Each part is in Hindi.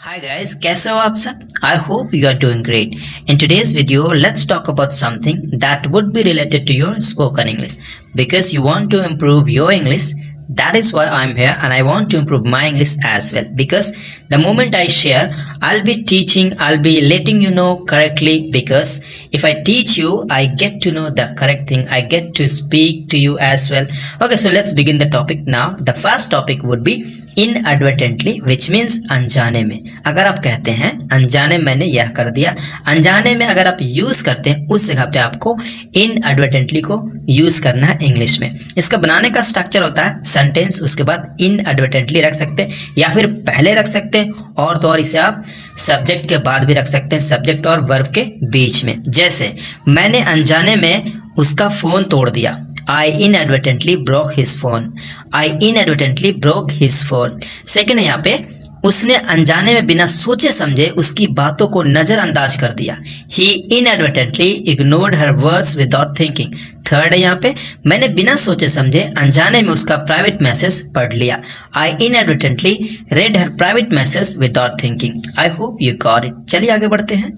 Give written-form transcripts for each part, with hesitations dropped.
Hi guys, कैसे हो आप सब? I hope you are doing great. In today's video, let's talk about something that would be related to your spoken English. Because you want to improve your English, that is why I'm here and I want to improve my English as well. Because the moment I share, I'll be teaching, I'll be letting you know correctly. Because if I teach you, I get to know the correct thing. I get to speak to you as well. Okay, so let's begin the topic now. The first topic would be inadvertently which means अनजाने में। अगर आप कहते हैं अनजाने मैंने यह कर दिया, अनजाने में अगर आप यूज करते हैं उस जगह पे आपको इनएडवर्टेंटली को यूज करना है इंग्लिश में। इसका बनाने का स्ट्रक्चर होता है सेंटेंस, उसके बाद इनएडवर्टेंटली रख सकते हैं या फिर पहले रख सकते हैं, और तो और इसे आप सब्जेक्ट के बाद भी रख सकते हैं, सब्जेक्ट और वर्ब के बीच में। जैसे मैंने अनजाने में उसका फोन तोड़ दिया, I inadvertently broke his phone. I inadvertently broke his phone. Second है यहाँ पे उसने अनजाने में बिना सोचे समझे उसकी बातों को नजरअंदाज कर दिया। He inadvertently ignored her words without thinking. Third है यहाँ पे मैंने बिना सोचे समझे अनजाने में उसका प्राइवेट मैसेज पढ़ लिया। I inadvertently read her private message without thinking. I hope you got it. चलिए आगे बढ़ते हैं।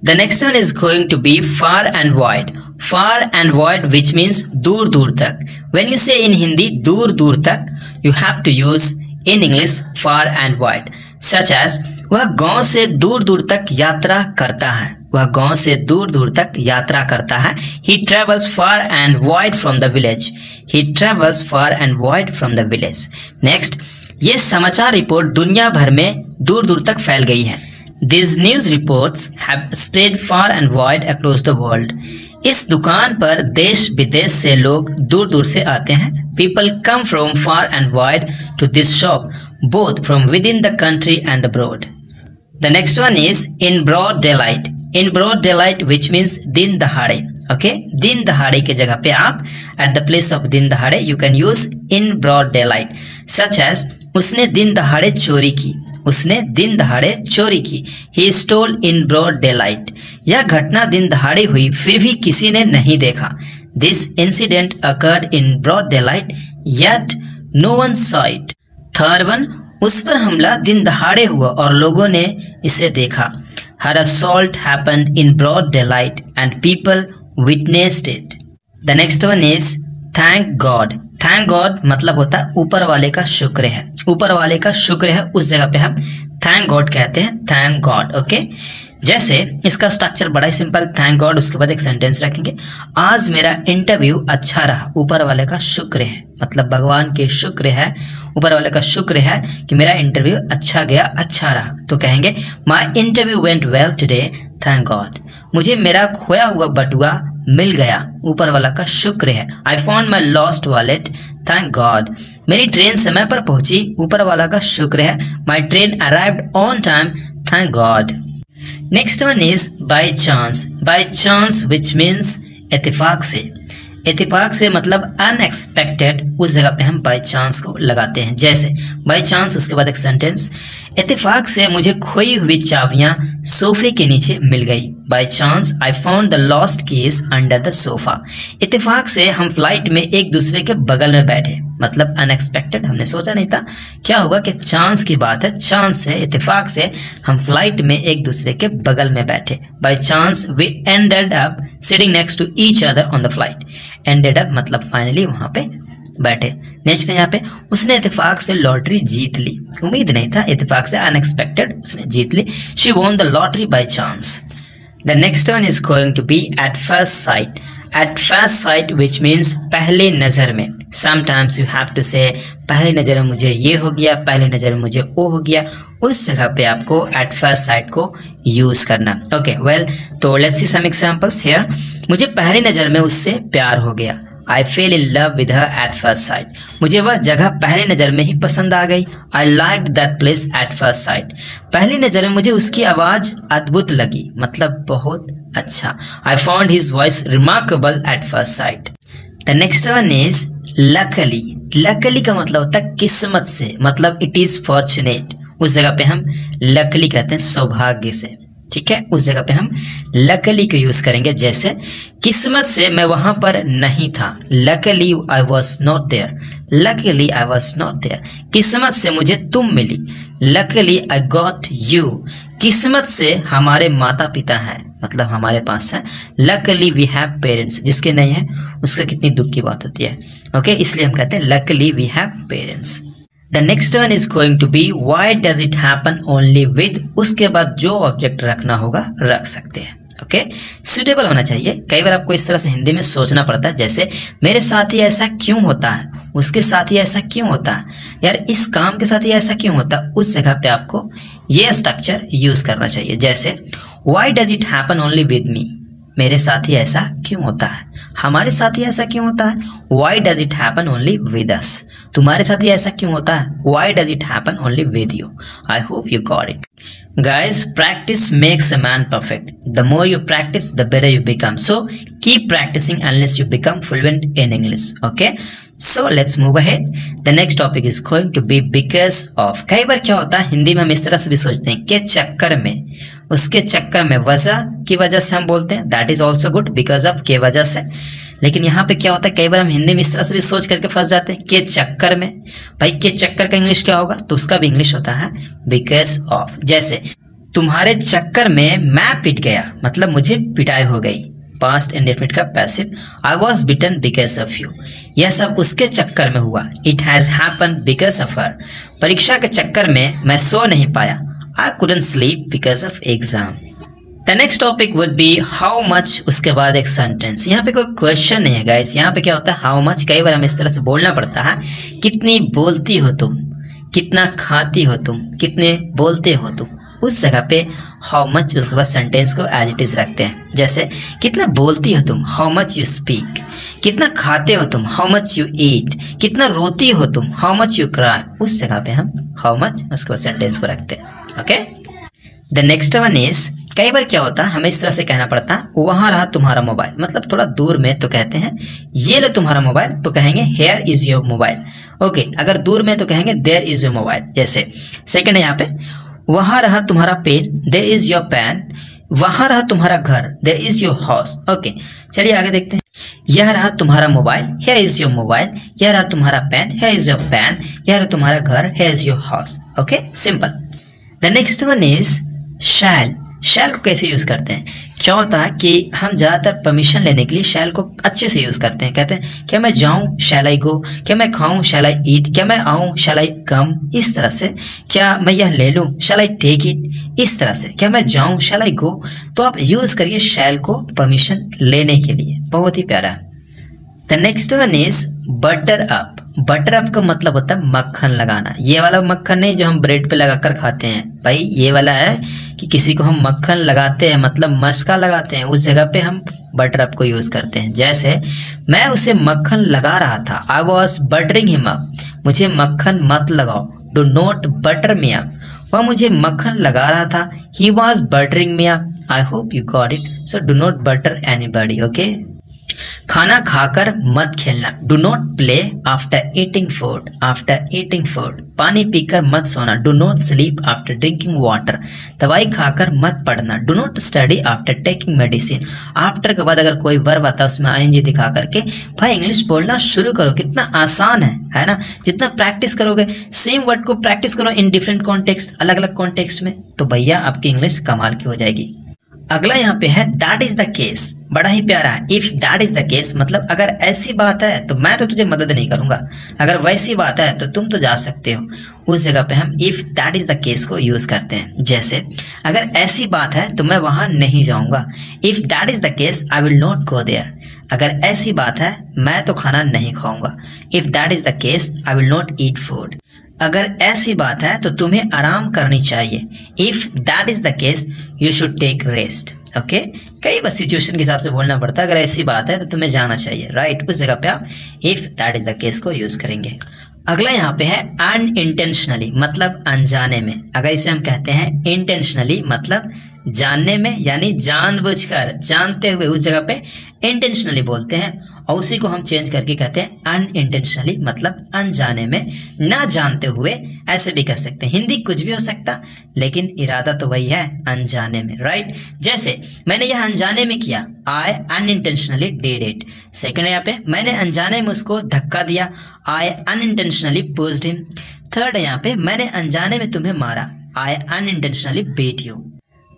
The next one is going to be far and wide. Far and wide which means दूर दूर तक. When you say in Hindi दूर दूर तक, you have to use in English far and wide. Such as वह गांव से दूर दूर तक यात्रा करता है, वह गांव से दूर दूर तक यात्रा करता है। He travels far and wide from the village. He travels far and wide from the village. Next, ये समाचार रिपोर्ट दुनिया भर में दूर दूर तक फैल गई है। These news reports have spread far and wide across the world. इस दुकान पर देश विदेश से लोग दूर दूर से आते हैं। People come from far and wide to this shop, both from within the country and abroad. The next one is in broad daylight. In broad daylight which means दिन दहाड़े. Okay, दिन दहाड़े के जगह पे आप at the place of दिन दहाड़े you can use in broad daylight. Such as उसने दिन दहाड़े चोरी की, उसने दिन दहाड़े चोरी की। He stole in broad daylight. यह घटना दिन दहाड़े हुई फिर भी किसी ने नहीं देखा। This incident occurred in broad daylight yet no one saw it. Third one, उस पर हमला दिन दहाड़े हुआ और लोगों ने इसे देखा। Her assault happened in broad daylight and people witnessed it. The next one is thank God. Thank God मतलब होता है ऊपर वाले का शुक्र है, ऊपर वाले का शुक्र है, उस जगह पे हम थैंक गॉड कहते हैं, थैंक गॉड। ओके, जैसे इसका स्ट्रक्चर बड़ा ही सिंपल, थैंक गॉड उसके बाद एक सेंटेंस रखेंगे, आज मेरा इंटरव्यू अच्छा रहा, ऊपर वाले का शुक्र है, मतलब भगवान के शुक्र है, ऊपर वाले का शुक्र है कि मेरा इंटरव्यू अच्छा गया, अच्छा रहा, तो कहेंगे my interview went well today, thank God. मुझे मेरा खोया हुआ बटुआ मिल गया, ऊपर वाला का शुक्र है। I found my lost wallet, thank God. मेरी ट्रेन समय पर पहुंची, ऊपर वाला का शुक्र है। My train arrived on time, thank God. Next one is by chance. By chance which means इत्तेफाक से। इत्तेफाक से मतलब अनएक्सपेक्टेड, उस जगह पे हम बाई चांस को लगाते हैं। जैसे बाई चांस उसके बाद एक सेंटेंस, इत्तेफाक से मुझे खोई हुई चाबियां सोफे के नीचे मिल गई। By chance I found the lost keys under the sofa. इत्तेफाक से हम फ्लाइट में एक दूसरे के बगल में बैठे, मतलब अनएक्सपेक्टेड, हमने सोचा नहीं था। क्या होगा कि चांस की बात है, चांस से, इत्तेफाक से हम फ्लाइट में एक दूसरे के बगल में बैठे। By chance we ended up sitting next to each other on the flight. Ended up मतलब फाइनली वहां पे बैठे। नेक्स्ट है यहाँ पे उसने इत्तेफाक से लॉटरी जीत ली, उम्मीद नहीं था, इत्तेफाक से अनएक्सपेक्टेड उसने जीत ली। She won the lottery by chance. The next one is going to be at first sight. At first sight which means पहले नजर में। Sometimes you have to say पहली नजर में मुझे ये हो गया, पहली नजर में मुझे वो हो गया, उस जगह पे आपको at first sight को यूज करना। Okay, well, तो let's see some examples here. मुझे पहली नजर में उससे प्यार हो गया। I fell in love with her at first sight. मुझे वह जगह पहली नजर में ही पसंद आ गई। I liked that place at first sight. पहली नजर में मुझे उसकी आवाज अद्भुत लगी, मतलब बहुत अच्छा। I found his voice remarkable at first sight. The next one is luckily. Luckily का मतलब होता है किस्मत से, मतलब it is fortunate, उस जगह पे हम luckily कहते हैं सौभाग्य से। ठीक है, उस जगह पे हम लकली को यूज करेंगे। जैसे किस्मत से मैं वहां पर नहीं था, luckily I was not there, luckily I was not there. किस्मत से मुझे तुम मिली, लकली आई गॉट यू। किस्मत से हमारे माता पिता हैं, मतलब हमारे पास है। लकली वी हैव पेरेंट्स, जिसके नहीं है उसका कितनी दुख की बात होती है। ओके, इसलिए हम कहते हैं luckily we have parents. The next one is going to be why does it happen only with, उसके बाद जो ऑब्जेक्ट रखना होगा रख सकते हैं। ओके, सुटेबल होना चाहिए। कई बार आपको इस तरह से हिंदी में सोचना पड़ता है, जैसे मेरे साथ ही ऐसा क्यों होता है, उसके साथ ही ऐसा क्यों होता है, यार इस काम के साथ ही ऐसा क्यों होता है। उस जगह पे आपको ये स्ट्रक्चर यूज करना चाहिए। जैसे why does it happen only with me, मेरे साथ ही ऐसा क्यों होता है, हमारे साथ ही ऐसा क्यों होता है। Why does it happen only with us, तुम्हारे साथ ही ऐसा क्यों होता है। Why does it happen only with you. I hope you got it. Guys, practice makes a man perfect. The more you practice, the better you become. So keep practicing unless you become fluent in English. Okay? So let's move ahead. The next topic is going to be because of. कई बार क्या होता है हिंदी में हम इस तरह से भी सोचते हैं के चक्कर में, उसके चक्कर में, वजह की वजह से हम बोलते हैं, that is also good, because of के वजह से। लेकिन यहाँ पे क्या होता है, कई बार हम हिंदी में इस तरह से भी सोच करके फंस जाते हैं के चक्कर में। भाई के चक्कर का इंग्लिश क्या होगा, तो उसका भी इंग्लिश होता है बिकॉज ऑफ। जैसे तुम्हारे चक्कर में मैं पिट गया, मतलब मुझे पिटाई हो गई, पास्ट इंडेफिनिट का passive. I was beaten because of you, यह सब उसके चक्कर में हुआ। It has happen because of her, परीक्षा के चक्कर में मैं सो नहीं पाया। I couldn't sleep because of exam. The next topic would be how much, उसके बाद एक सेंटेंस। यहाँ पे कोई क्वेश्चन नहीं है गाइस, यहाँ पे क्या होता है हाउ मच। कई बार हमें इस तरह से बोलना पड़ता है, कितनी बोलती हो तुम, कितना खाती हो तुम, कितने बोलते हो तुम। उस जगह पे हाउ मच, उसके बाद सेंटेंस को एज इट इज रखते हैं। जैसे कितना बोलती हो तुम, हाउ मच यू स्पीक। कितना खाते हो तुम, हाउ मच यू ईट। कितना रोती हो तुम, हाउ मच यू क्राई। उस जगह पे हम हाउ मच, उसके बाद सेंटेंस को रखते हैं। Okay, the next one is, कई बार क्या होता है हमें इस तरह से कहना पड़ता है वहां रहा तुम्हारा मोबाइल, मतलब थोड़ा दूर में तो कहते हैं ये लो तुम्हारा मोबाइल, तो कहेंगे here is your mobile. Okay, अगर दूर में तो कहेंगे देयर इज योर मोबाइल। जैसे सेकंड है यहाँ पे, वहां रहा तुम्हारा pen, there is your pen. वहां रहा तुम्हारा घर, there is your house. Okay, चलिए आगे देखते हैं। यह रहा तुम्हारा mobile, here is your mobile. यह रहा तुम्हारा pen, here is your pen. यह रहा तुम्हारा घर, here is your house. Okay, simple. The next one is shall. Shall को कैसे यूज करते हैं, क्या होता है कि हम ज्यादातर परमिशन लेने के लिए शैल को अच्छे से यूज करते हैं। कहते हैं क्या मैं जाऊं, शैल आई गो। क्या मैं खाऊं, शैल आई ईट। क्या मैं आऊं, शैल आई कम। इस तरह से, क्या मैं यह ले लूं, शैल आई टेक इट। इस तरह से, क्या मैं जाऊं, शैल आई गो। तो आप यूज करिए शैल को परमिशन लेने के लिए, बहुत ही प्यारा। The next one is butter up. Butter up का मतलब होता है मक्खन लगाना। ये वाला मक्खन नहीं जो हम ब्रेड पे लगाकर खाते हैं, भाई ये वाला है कि किसी को हम मक्खन लगाते हैं, मतलब मस्का लगाते हैं, उस जगह पे हम बटर अप को यूज करते हैं। जैसे मैं उसे मक्खन लगा रहा था, I was buttering him up. मुझे मक्खन मत लगाओ, do not butter me up. वह मुझे मक्खन लगा रहा था, he was buttering me up. I hope you got it. So do not butter anybody. Okay, खाना खाकर मत खेलना, do not play after eating food. After eating food, पानी पीकर मत सोना, do not sleep after drinking water. दवाई खाकर मत पढ़ना, do not study after taking medicine. After के बाद अगर कोई वर्ब आता है उसमें आईएनजी दिखा करके भाई इंग्लिश बोलना शुरू करो, कितना आसान है ना। जितना प्रैक्टिस करोगे, सेम वर्ड को प्रैक्टिस करो इन डिफरेंट कॉन्टेक्स्ट, अलग अलग कॉन्टेक्स्ट में, तो भैया आपकी इंग्लिश कमाल की हो जाएगी। अगला यहाँ पे है दैट इज द केस, बड़ा ही प्यारा है। If that is the case मतलब अगर ऐसी बात है तो मैं तो तुझे मदद नहीं करूंगा, अगर वैसी बात है तो तुम तो जा सकते हो। उस जगह पे हम if that is the case को यूज करते हैं। जैसे अगर ऐसी बात है तो मैं वहां नहीं जाऊंगा, if that is the case I will not go there. अगर ऐसी बात है मैं तो खाना नहीं खाऊंगा, if that is the case I will not eat food. अगर ऐसी बात है तो तुम्हें आराम करनी चाहिए, if that is the case you should take rest. Okay, कई बार सिचुएशन के हिसाब से बोलना पड़ता है। अगर ऐसी बात है तो तुम्हें जाना चाहिए, राइट। उस जगह पे आप if that is the case को यूज करेंगे। अगला यहाँ पे है अनइंटेंशनली मतलब अनजाने में। अगर इसे हम कहते हैं इंटेंशनली मतलब जानने में, यानी जानबूझकर, जानते हुए, उस जगह पे इंटेंशनली बोलते हैं। और उसी को हम चेंज करके कहते हैं अनइंटेंशनली, मतलब अनजाने में, ना जानते हुए, ऐसे भी कह सकते हैं। हिंदी कुछ भी हो सकता, लेकिन इरादा तो वही है, अनजाने में, राइट। जैसे मैंने यह अनजाने में किया, I unintentionally did it. Second यहाँ पे मैंने अनजाने में उसको धक्का दिया, I unintentionally pushed him. Third यहाँ पे मैंने अनजाने में तुम्हें मारा, I unintentionally beat you.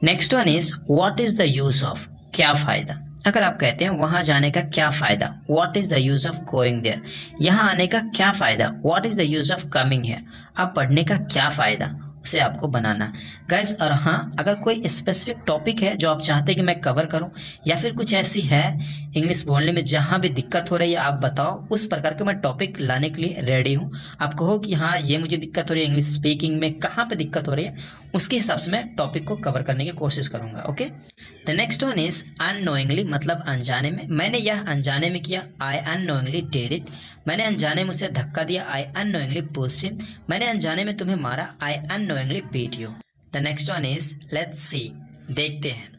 Next one is what is the use of, क्या फायदा। अगर आप कहते हैं वहां जाने का क्या फायदा, what is the use of going there, यहाँ आने का क्या फायदा, what is the use of coming here, अब पढ़ने का क्या फायदा, उसे आपको बनाना गाइस। और हाँ, अगर कोई स्पेसिफिक टॉपिक है जो आप चाहते हैं कि मैं कवर करूं, या फिर कुछ ऐसी है इंग्लिश बोलने में जहां भी दिक्कत हो रही है, आप बताओ, उस प्रकार के मैं टॉपिक लाने के लिए रेडी हूं। आप कहो कि हाँ ये मुझे दिक्कत हो रही है इंग्लिश स्पीकिंग में, कहाँ पे दिक्कत हो रही है, उसके हिसाब से मैं टॉपिक को कवर करने की कोशिश करूंगा। Okay, the next one is unknowingly, मतलब अनजाने में। मैंने यह अनजाने में किया, आई अननोइंगली डिड इट। मैंने अनजाने में उसे धक्का दिया, आई अननोइंगली पुश्ड हिम। मैंने अनजाने में तुम्हें मारा, I unknowingly beat you. The next one is let's see, देखते हैं।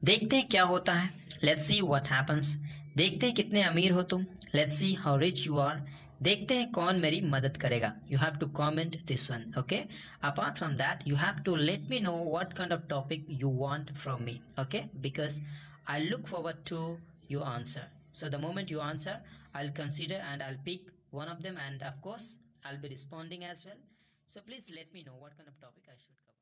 देखते हैं क्या होता है, लेट्स सी व्हाट हैपेंस। देखते हैं कितने अमीर हो तुम, let's see how rich you are. देखते हैं कौन मेरी मदद करेगा, you have to comment this one. Okay, apart from that you have to let me know what kind of topic you want from me, okay, because I look forward to your answer. So the moment you answer, I'll consider and I'll pick one of them, and of course I'll be responding as well. So please let me know what kind of topic I should cover.